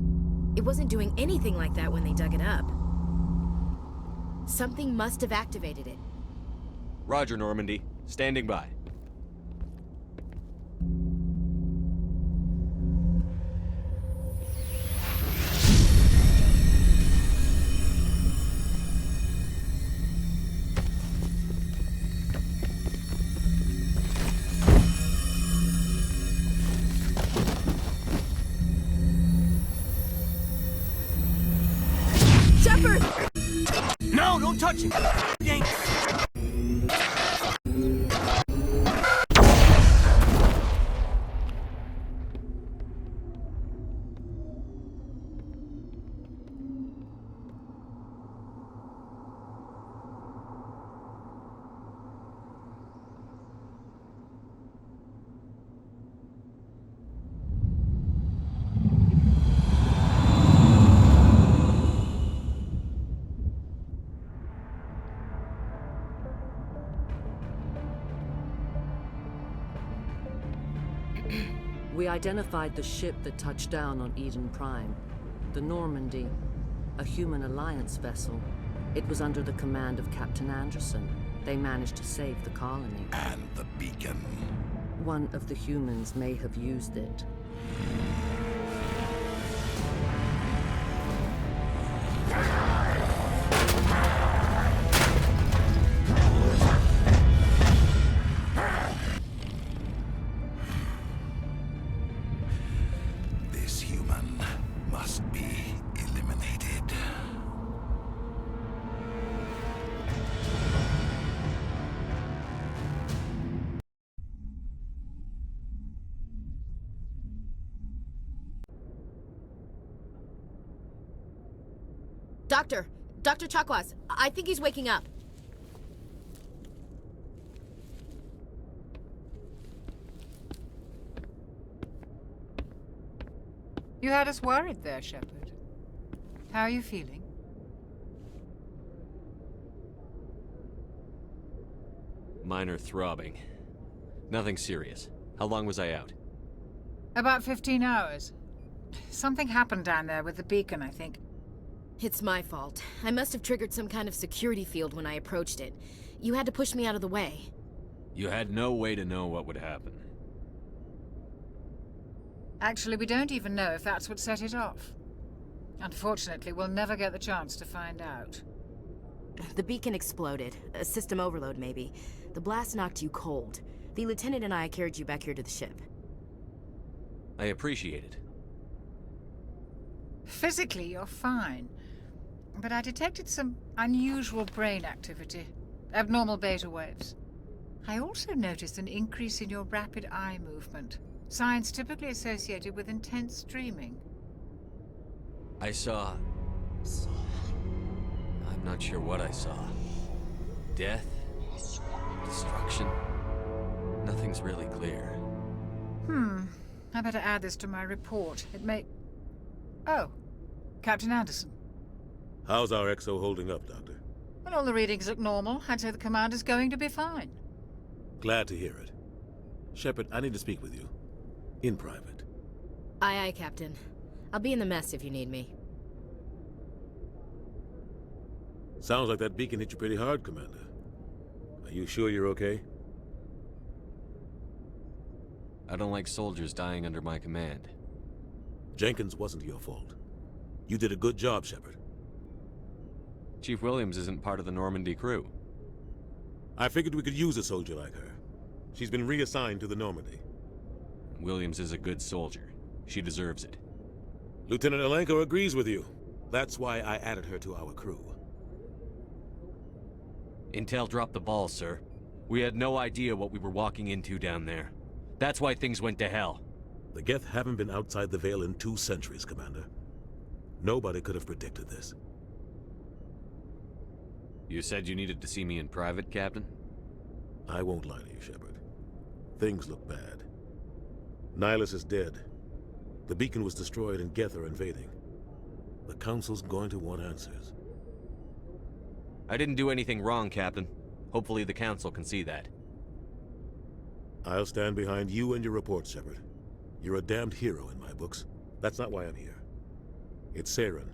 S13: It wasn't doing anything like that when they dug it up. Something must have activated it.
S8: Roger, Normandy. Standing by.
S16: Shepard! No, don't touch him! Yank!
S21: We identified the ship that touched down on Eden Prime. The Normandy, a human alliance vessel. It was under the command of Captain Anderson. They managed to save the colony.
S17: And the beacon.
S21: One of the humans may have used it.
S17: This human must be eliminated.
S13: Dr. Chakwas, I think he's waking up.
S12: You had us worried there, Shepard. How are you feeling?
S8: Minor throbbing. Nothing serious. How long was I out?
S12: About 15 hours. Something happened down there with the beacon, I think.
S13: It's my fault. I must have triggered some kind of security field when I approached it. You had to push me out of the way.
S8: You had no way to know what would happen.
S12: Actually, we don't even know if that's what set it off. Unfortunately, we'll never get the chance to find out.
S13: The beacon exploded. A system overload, maybe. The blast knocked you cold. The lieutenant and I carried you back here to the ship.
S8: I appreciate it.
S12: Physically, you're fine. But I detected some unusual brain activity. Abnormal beta waves. I also noticed an increase in your rapid eye movement. Signs typically associated with intense dreaming.
S8: I saw... I'm not sure what I saw. Death? Destruction? everything's really clear.
S12: I better add this to my report. It may... Oh, Captain Anderson.
S2: How's our XO holding up, Doctor?
S12: Well, all the readings look normal. I'd say the commander's going to be fine.
S2: Glad to hear it. Shepard, I need to speak with you. In private.
S13: Aye, Captain. I'll be in the mess if you need me.
S2: Sounds like that beacon hit you pretty hard, Commander. Are you sure you're okay?
S8: I don't like soldiers dying under my command.
S2: Jenkins wasn't your fault. You did a good job, Shepard.
S8: Chief Williams isn't part of the Normandy crew.
S2: I figured we could use a soldier like her. She's been reassigned to the Normandy.
S8: Williams is a good soldier. She deserves it.
S2: Lieutenant Alenko agrees with you. That's why I added her to our crew.
S8: Intel dropped the ball, sir. We had no idea what we were walking into down there. That's why things went to hell.
S2: The Geth haven't been outside the Veil in 2 centuries, Commander. Nobody could have predicted this.
S8: You said you needed to see me in private, Captain?
S2: I won't lie to you, Shepard. Things look bad. Nihlus is dead. The beacon was destroyed and Geth are invading. The Council's going to want answers.
S8: I didn't do anything wrong, Captain. Hopefully the Council can see that.
S2: I'll stand behind you and your report, Shepard. You're a damned hero in my books. That's not why I'm here. It's Saren,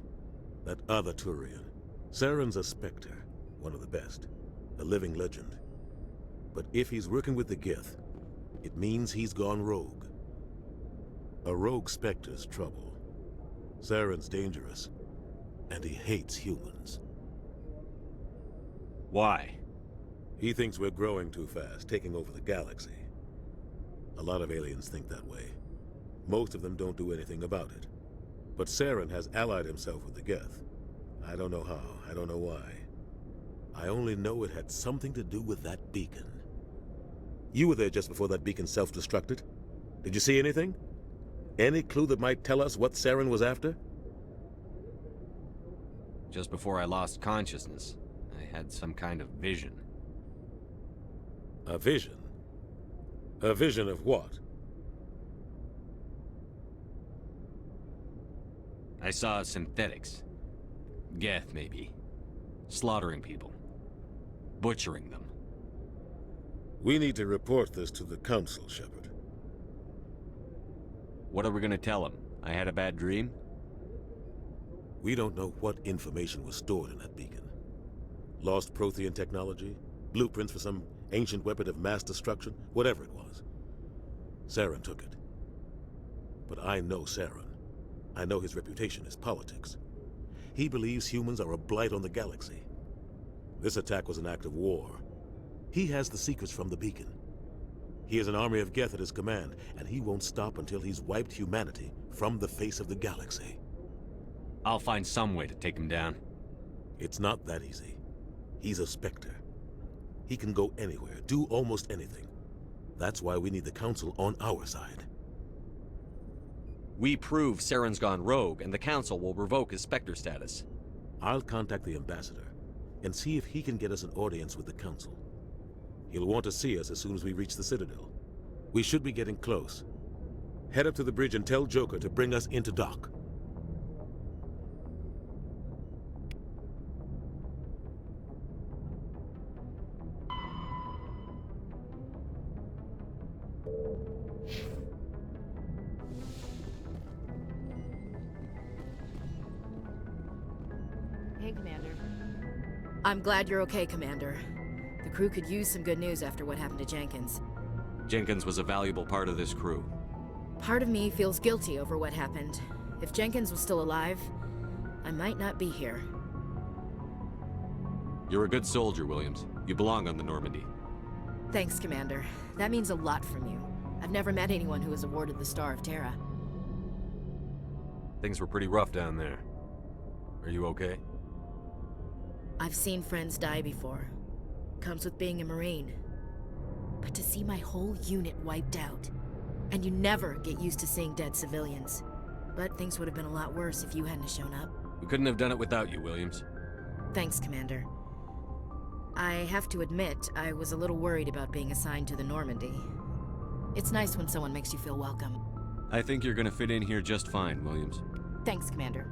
S2: that other Turian. Saren's a Spectre, one of the best, a living legend. But if he's working with the Geth, it means he's gone rogue. A rogue Spectre's trouble. Saren's dangerous, and he hates humans.
S8: Why?
S2: He thinks we're growing too fast, taking over the galaxy. A lot of aliens think that way. Most of them don't do anything about it. But Saren has allied himself with the Geth. I don't know how, I don't know why. I only know it had something to do with that beacon. You were there just before that beacon self-destructed. Did you see anything? Any clue that might tell us what Saren was after?
S8: Just before I lost consciousness, I had some kind of vision.
S2: A vision? A vision of what?
S8: I saw synthetics. Geth, maybe. Slaughtering people. Butchering them.
S2: We need to report this to the Council, Shepard.
S8: What are we gonna tell them? I had a bad dream?
S2: We don't know what information was stored in that beacon. Lost Prothean technology? Blueprints for some ancient weapon of mass destruction? Whatever it was. Saren took it. But I know Saren. I know his reputation is politics. He believes humans are a blight on the galaxy. This attack was an act of war. He has the secrets from the beacon. He has an army of Geth at his command, and he won't stop until he's wiped humanity from the face of the galaxy.
S8: I'll find some way to take him down.
S2: It's not that easy. He's a Spectre. He can go anywhere, do almost anything. That's why we need the Council on our side.
S8: We prove Saren's gone rogue, and the Council will revoke his Spectre status.
S2: I'll contact the Ambassador, and see if he can get us an audience with the Council. He'll want to see us as soon as we reach the Citadel. We should be getting close. Head up to the bridge and tell Joker to bring us into dock.
S13: Hey, Commander. I'm glad you're okay, Commander. The crew could use some good news after what happened to Jenkins.
S8: Jenkins was a valuable part of this crew.
S13: Part of me feels guilty over what happened. If Jenkins was still alive, I might not be here.
S8: You're a good soldier, Williams. You belong on the Normandy.
S13: Thanks, Commander. That means a lot from you. I've never met anyone who was awarded the Star of Terra.
S8: Things were pretty rough down there. Are you okay?
S13: I've seen friends die before. Comes with being a Marine. But to see my whole unit wiped out, and you never get used to seeing dead civilians. But things would have been a lot worse if you hadn't shown up.
S8: We couldn't have done it without you, Williams.
S13: Thanks, Commander. I have to admit, I was a little worried about being assigned to the Normandy. It's nice when someone makes you feel welcome.
S8: I think you're gonna fit in here just fine, Williams.
S13: Thanks, Commander.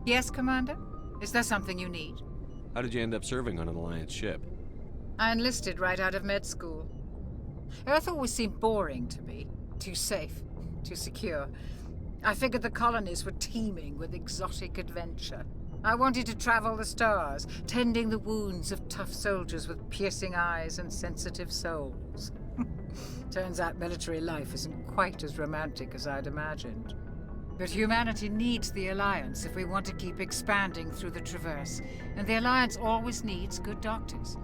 S12: Yes, Commander? Is there something you need?
S8: How did you end up serving on an Alliance ship?
S12: I enlisted right out of med school. Earth always seemed boring to me. Too safe, too secure. I figured the colonies were teeming with exotic adventure. I wanted to travel the stars, tending the wounds of tough soldiers with piercing eyes and sensitive souls. Turns out military life isn't quite as romantic as I'd imagined. But humanity needs the Alliance if we want to keep expanding through the Traverse, and the Alliance always needs good doctors.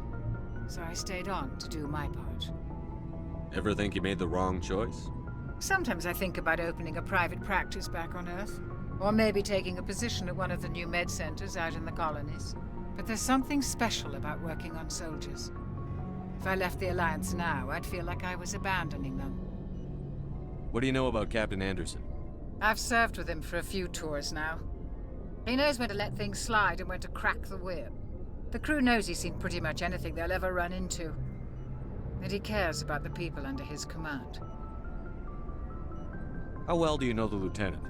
S12: So I stayed on to do my part.
S8: Ever think you made the wrong choice?
S12: Sometimes I think about opening a private practice back on Earth, or maybe taking a position at one of the new med centers out in the colonies. But there's something special about working on soldiers. If I left the Alliance now, I'd feel like I was abandoning them.
S8: What do you know about Captain Anderson?
S12: I've served with him for a few tours now. He knows when to let things slide and when to crack the whip. The crew knows he's seen pretty much anything they'll ever run into. And he cares about the people under his command.
S8: How well do you know the lieutenant?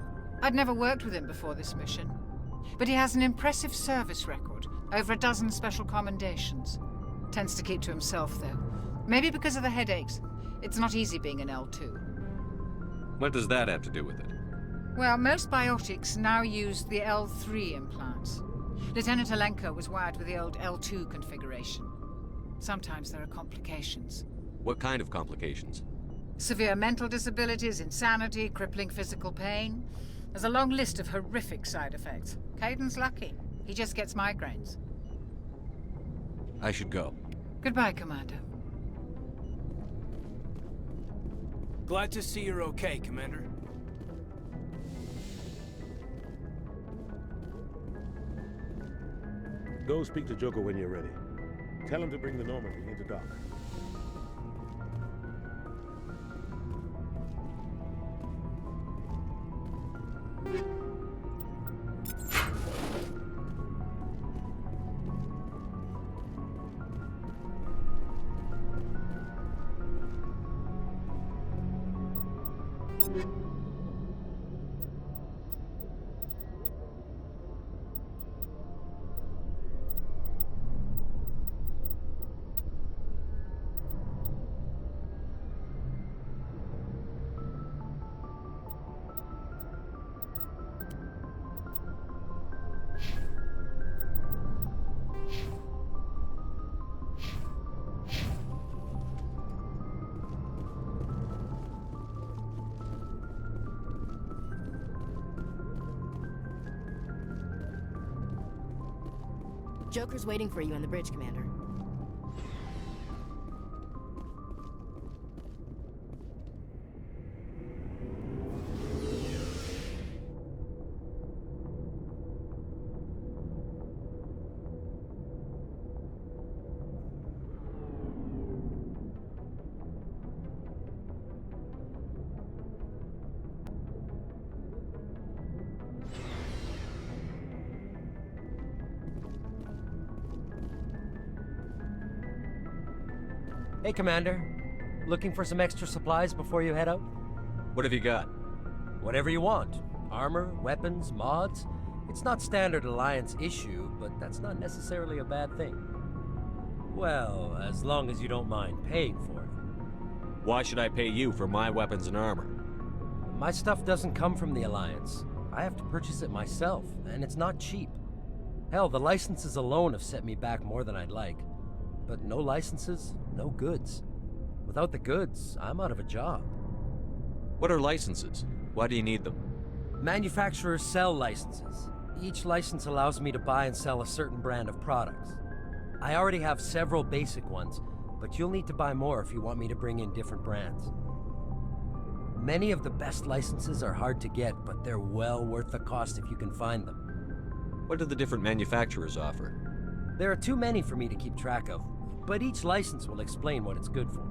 S12: I'd never worked with him before this mission. But he has an impressive service record, over a dozen special commendations. Tends to keep to himself, though. Maybe because of the headaches. It's not easy being an L2.
S8: What does that have to do with it?
S12: Well, most biotics now use the L3 implants. Lieutenant Alenko was wired with the old L2 configuration. Sometimes there are complications.
S8: What kind of complications?
S12: Severe mental disabilities, insanity, crippling physical pain. There's a long list of horrific side effects. Kaidan's lucky. He just gets migraines.
S8: I should go.
S12: Goodbye, Commander.
S16: Glad to see you're okay, Commander.
S2: Go speak to Joker when you're ready. Tell him to bring the Normandy into dock.
S13: Joker's waiting for you on the bridge, Commander.
S7: Hey, Commander. Looking for some extra supplies before you head out?
S8: What have you got?
S7: Whatever you want. Armor, weapons, mods. It's not standard Alliance issue, but that's not necessarily a bad thing. Well, as long as you don't mind paying for it.
S8: Why should I pay you for my weapons and armor?
S7: My stuff doesn't come from the Alliance. I have to purchase it myself, and it's not cheap. Hell, the licenses alone have set me back more than I'd like. But no licenses, no goods. Without the goods, I'm out of a job.
S8: What are licenses? Why do you need them?
S7: Manufacturers sell licenses. Each license allows me to buy and sell a certain brand of products. I already have several basic ones, but you'll need to buy more if you want me to bring in different brands. Many of the best licenses are hard to get, but they're well worth the cost if you can find them.
S8: What do the different manufacturers offer?
S7: There are too many for me to keep track of, but each license will explain what it's good for.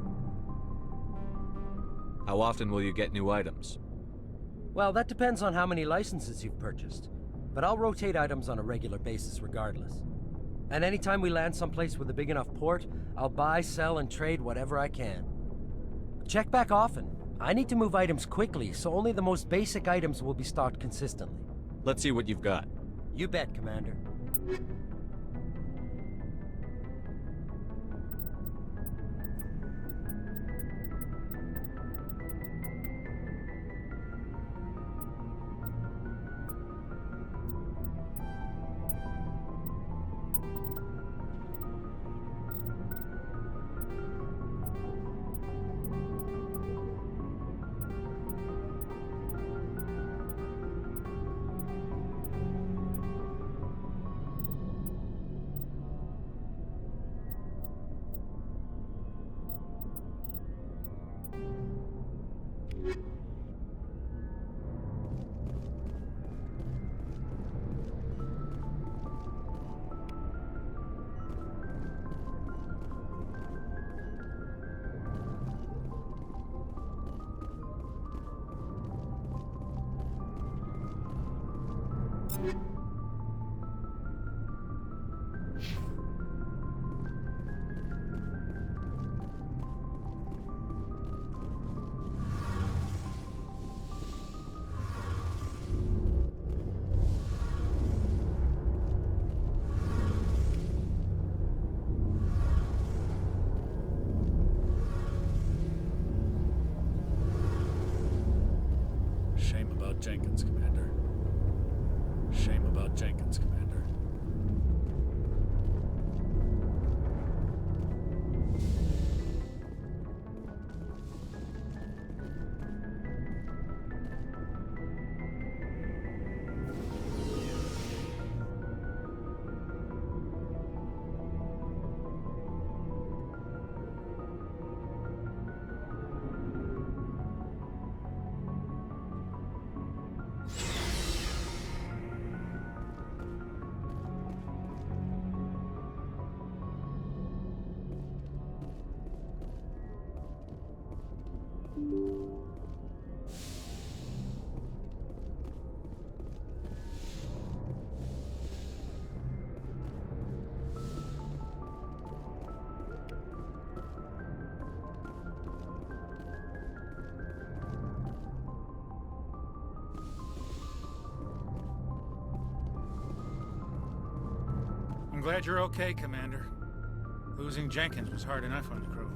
S8: How often will you get new items?
S7: Well, that depends on how many licenses you've purchased, but I'll rotate items on a regular basis regardless. And anytime we land someplace with a big enough port, I'll buy, sell, and trade whatever I can. Check back often. I need to move items quickly, so only the most basic items will be stocked consistently.
S8: Let's see what you've got.
S7: You bet, Commander.
S10: Shame about Jenkins, Commander. Shame about Jenkins, Commander. I'm glad you're okay, Commander. Losing Jenkins was hard enough on the crew.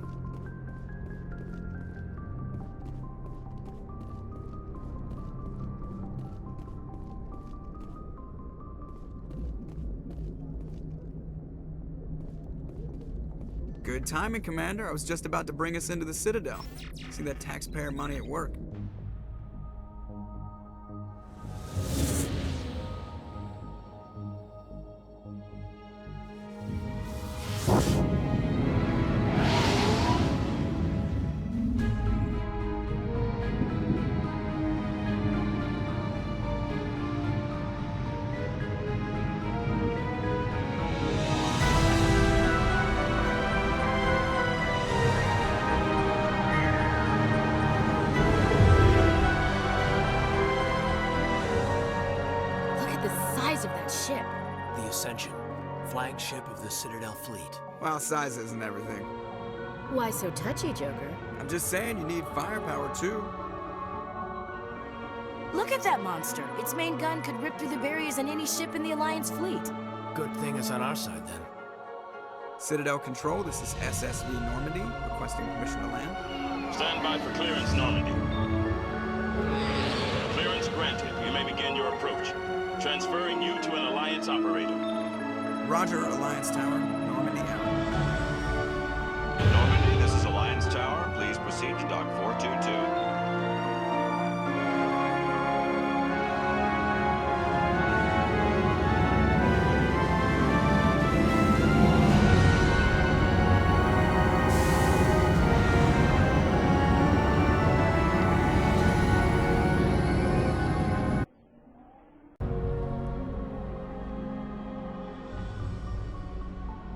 S6: Good timing, Commander. I was just about to bring us into the Citadel. See that taxpayer money at work.
S16: Flagship of the Citadel fleet.
S6: Well, size isn't everything.
S13: Why so touchy, Joker?
S6: I'm just saying you need firepower, too.
S13: Look at that monster. Its main gun could rip through the barriers in any ship in the Alliance fleet.
S16: Good thing it's on our side, then.
S6: Citadel Control, this is SSV Normandy, requesting permission to land.
S4: Stand by for clearance, Normandy. Clearance granted. You may begin your approach. Transferring you to an Alliance operator.
S6: Roger, Alliance Tower. Normandy out.
S4: Normandy, this is Alliance Tower. Please proceed to Dock 422.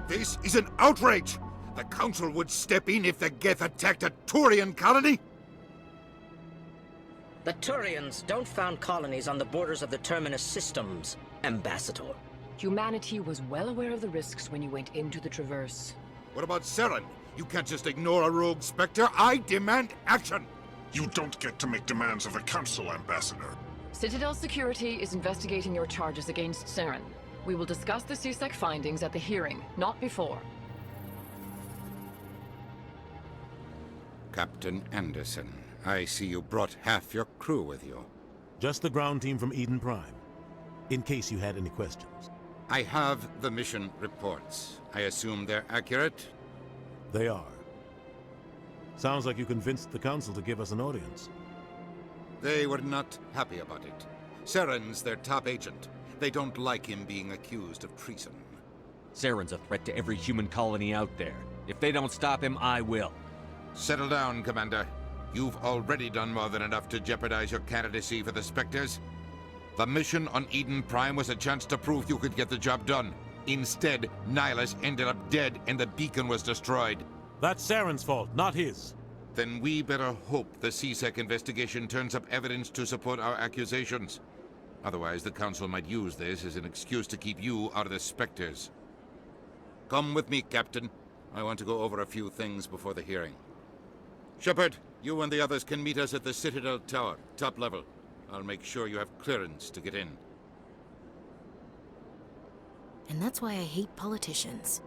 S17: This is an outrage! The Council would step in if the Geth attacked a Turian colony?
S22: The Turians don't found colonies on the borders of the Terminus systems, Ambassador.
S9: Humanity was well aware of the risks when you went into the Traverse.
S17: What about Saren? You can't just ignore a rogue Spectre. I demand action!
S22: You don't get to make demands of the Council, Ambassador.
S9: Citadel Security is investigating your charges against Saren. We will discuss the CSEC findings at the hearing, not before.
S1: Captain Anderson, I see you brought half your crew with you.
S2: Just the ground team from Eden Prime, in case you had any questions.
S1: I have the mission reports. I assume they're accurate?
S2: They are. Sounds like you convinced the Council to give us an audience.
S1: They were not happy about it. Saren's their top agent. They don't like him being accused of treason.
S8: Saren's a threat to every human colony out there. If they don't stop him, I will.
S1: Settle down, Commander. You've already done more than enough to jeopardize your candidacy for the Spectres. The mission on Eden Prime was a chance to prove you could get the job done. Instead, Nihlus ended up dead and the beacon was destroyed.
S2: That's Saren's fault, not his.
S1: Then we better hope the CSEC investigation turns up evidence to support our accusations. Otherwise, the Council might use this as an excuse to keep you out of the Spectres. Come with me, Captain. I want to go over a few things before the hearing. Shepard, you and the others can meet us at the Citadel Tower, top level. I'll make sure you have clearance to get in.
S15: And that's why I hate politicians.